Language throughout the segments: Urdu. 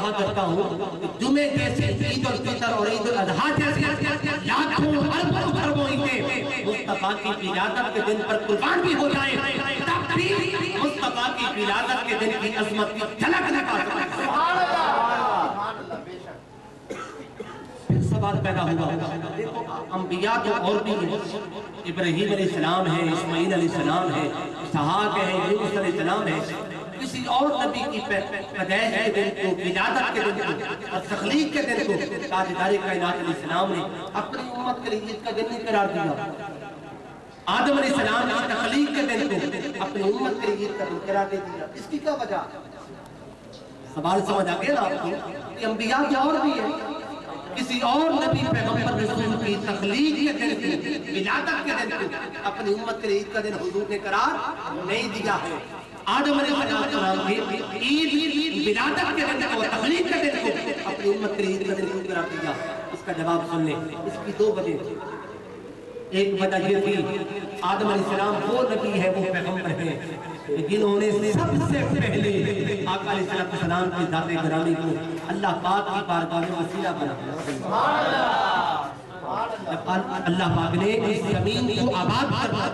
کہا کرتا ہوں کہ جمعے جیسے عید الفطر اور عید الاضحیٰ جیسے لاکھوں اربوں خربوں عیدیں مصطفیٰ کی ولادت کے دن پر قربان بھی ہو جائیں تب بھی مصطفیٰ کی ولادت کے دن کی عظمت کی جھلک نہ پا سکتے۔ سبحان اللہ۔ پھر سوال پیدا ہوا، دیکھو انبیاء تو اور بھی ہیں، ابراہیم علیہ السلام ہے، اسماعیل علیہ السلام ہے، اسحاق ہے، یونس علیہ السلام ہے، کسی اور نبی کی پیدائش کے دن کو، ولادت کے دن کو اور تخلیق کے دن کو تاجدار کائنات علیہ السلام نے اپنی امت کے لیے عید کا دن نہیں قرار دیا۔ آدم علیہ السلام کی تخلیق کے دن کو اپنی امت کے لیے عید کا دن قرار دے دیا، اس کی کیا وجہ؟ سوال سمجھ آ گیا نا آپ کو کہ انبیاء کیا اور بھی ہے، کسی اور نبی پیغمبر رسول کی تخلیق کے دن کو، ولادت کے دن کو اپنی امت کے لیے عید کا دن حضور نے قرار نہیں دیا ہے۔ آدم علیہ السلام کی عید ولادت کے دن کو، تخلیق کے دن کو اپنی امت کے لیے عید کا دن کیوں قرار دیا؟ اس کا جواب سن لیں، اس کی دو وجہ۔ ایک وجہ یہ تھی آدم علیہ السلام وہ نبی ہے، وہ پیغمبر ہے جنہوں نے سب سے پہلے آقا علیہ السلام کی ذات گرامی کو اللہ پاک کی بارگاہ میں وسیلہ بنایا۔ اللہ پاک نے اس زمین کو آباد کرنا،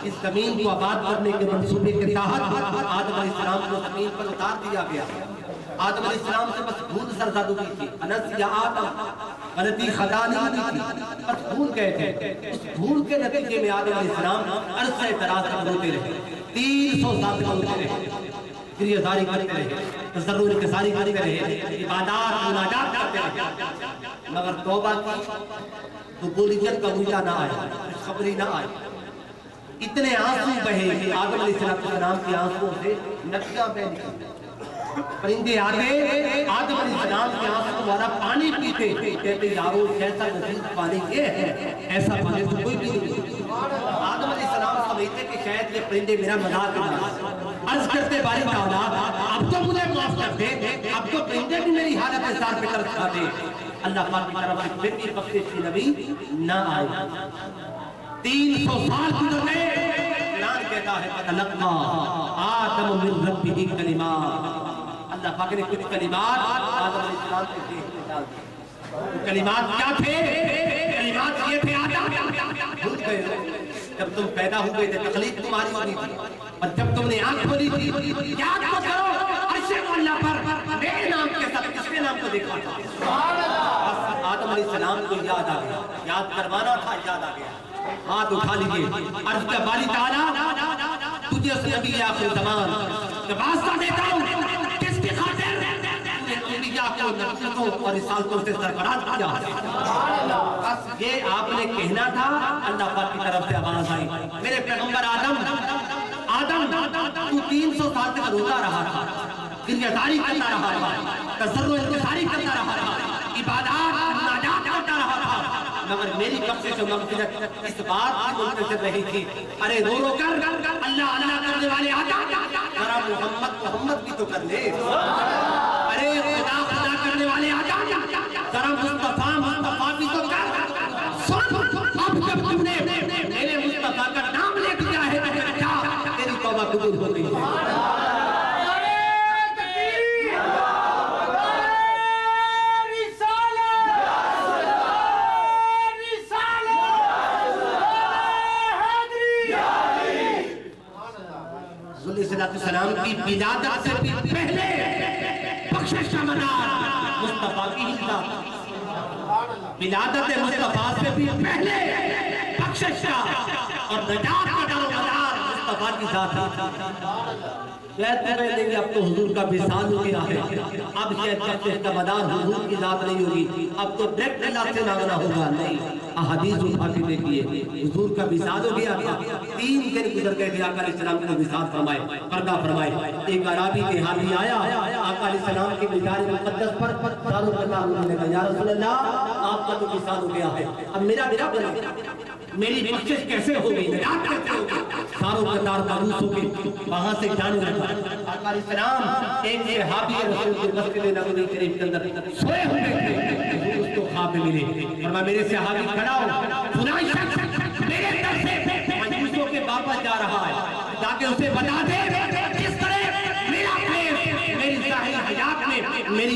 اس زمین کو آباد کرنے کے منصوبے کے تحت آدم علیہ السلام کو زمین پر اتار دیا گیا۔ آدم علیہ السلام سے بس دھول سرزد ہوئی تھی، انس یا آدم غلطی خطا نہیں ہوئی تھی، بس دھول گئے تھے۔ اس دھول کے نتیجے میں آدم علیہ السلام عرصہ دراز تک روتے رہے، 300 سال تک روتے رہے، گریہزاری کرتے رہے، تضرع انکساری کرتے رہے، عبادات مناجات کرتے رہے، مگر توبہ کی قبولیت کا موجہ نہ آیا، خوشخبری نہ آئی۔ اتنے آنسو بہے کہ آدم علیہ السلام کی آنسوں سے ندیاں بہہ نکلی۔ پرندے آتے آدم علیہ السلام کے آنسو والا پانی پیتے، کہتے یارو جیسا مزید پانی یہ ہے، ایسا پانی تو کوئی بھی نہیں۔ آدم علیہ السلام سمجھتے کہ شاید یہ پرندے میرا مذاق کرتے، عرض کرتے باری تعالیٰ اب تو مجھے معاف کر دے، اب تو پرندے بھی میری حالت سار پہ ترس کھاتے۔ اللہ پاک کی طرف سے پھر بھی بخشش کی نبی نہ آئی۔ 300 سال گزر گئے، قرآن کہتا ہے فَتَلَقَّى آدَمُ مِن رَبِّهِ کلمات، اللہ پاک نے کچھ کلمات آدم علیہ السلام کے ذہن میں ڈال دی۔ کلمات کیا تھے؟ کلمات یہ تھے آدم بھول گئے جب تم پیدا ہوئے تھے، تخلیق تمہاری ہوئی تھی، اور جب تم نے آنکھ کھولی تھی یاد تو کرو عرش اللہ پر میرے نام کے ساتھ کس کے نام کو دیکھا تھا؟ بس آدم علیہ السلام کو یاد آ گیا، یاد کروانا تھا، یاد آ گیا۔ ہاتھ اٹھا لیجئے، عرض کیا باری تعالیٰ تجھے اس نبی آخر زمان جب واسطہ دیتا ہوں کس کی خاطر انبیاء کو نبیوں اور رسالتوں سے سرفراز کیا ہے۔ بس یہ آپ نے کہنا تھا، اللہ پاک کی طرف سے آواز آئی، میرے پیغمبر آدم تو 300 سال تک روتا رہا تھا، گریہزاری کرتا رہا تھا، تضرع انکساری کرتا رہا تھا، عبادات مناجات کرتا رہا تھا، مگر میری بخشش و مغفرت اس بات کی منتظر رہی تھی۔ ارے رو رو کر اللہ اللہ کرنے والے آدم ذرا محمد بھی تو کر لے، ارے خدا خدا کرنے والے آدم ذرا مصطفیٰ بھی تو کر سن۔ اب جب تم نے میرے مصطفیٰ کا نام لے دیا ہے تو کیا تیری توبہ قبول ہو گئی ہے۔ السلام کی ولادت سے بھی پہلے بخشش کا منار مصطفیٰ کی ہی ذات، ولادت مصطفیٰ سے بھی پہلے بخشش کا اور نجات کا دار و مدار مصطفیٰ کی ذات ہے۔ اب تو حضور کا وصال ہو گیا ہے، اب شاید بخشش کا مدار حضور کی ذات نہیں ہوگی، اب تو ڈائریکٹ اللہ سے مانگنا ہوگا۔ نہیں، احادیث اٹھا کے دیکھیے، حضور کا وصال ہو گیا تھا، 3 دن گزر گئے تھے، آقا علیہ السلام کو وصال فرمائے، پردہ فرمائے۔ ایک عرابی کے حامی آیا، آقا علیہ السلام کے مزار مقدس پر ساروں قطار ہونے لگا، یا رسول اللہ آپ کا تو وصال ہو گیا ہے، اب میرا بنا میری بخشش کیسے ہوگی، نجات کیسے ہوگی؟ ساروں قطار مایوس ہو کے وہاں سے جانے لگا۔ آقا علیہ السلام ایک صحابی رسول کے مسجد نبوی شریف کے اندر سوئے ہوئے تھے، اس کو خواب میں ملے، فرمایا میرے صحابی کھڑا ہو، فلاں شخص میرے در سے مایوسوں کے واپس جا رہا ہے، تاکہ اسے بتا دے کس طرح میرا پیش میری ظاہر حیات میں میری